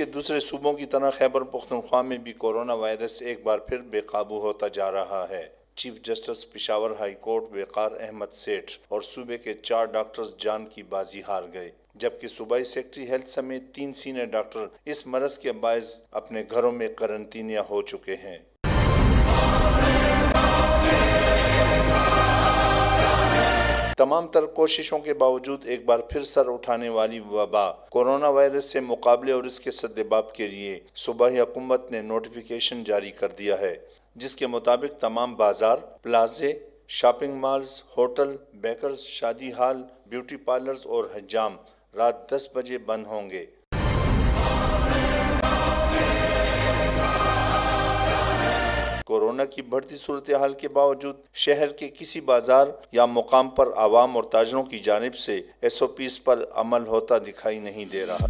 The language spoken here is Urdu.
کے دوسرے صوبوں کی طرح خیبر پختونخوا میں بھی کورونا وائرس ایک بار پھر بے قابو ہوتا جا رہا ہے۔ Chief justice Peshawar high court Waqar Ahmad Seth اور صوبے کے 4 ڈاکٹرز جان کی بازی ہار گئے، جبکہ صوبائی سیکرٹری ہیلتھ سمیت 3 سینئر ڈاکٹر اس مرض کے باعث اپنے گھروں میں قرنطینیہ ہو چکے ہیں۔ تمام تر کوششوں کے باوجود ایک بار پھر سر اٹھانے والی وبا کورونا وائرس سے مقابلے اور اس کے سدباب کے لیے صوبائی حکومت نے نوٹیفیکیشن جاری کر دیا ہے، جس کے مطابق تمام بازار، پلازے، شاپنگ مالز، ہوٹل، بیکرز، شادی ہال، بیوٹی پارلرز اور حجام رات 10 بجے بند ہوں گے۔ کورونا کی بڑھتی صورتحال کے باوجود شہر کے کسی بازار یا مقام پر عوام اور تاجروں کی جانب سے SOPs پر عمل ہوتا دکھائی نہیں دے رہا۔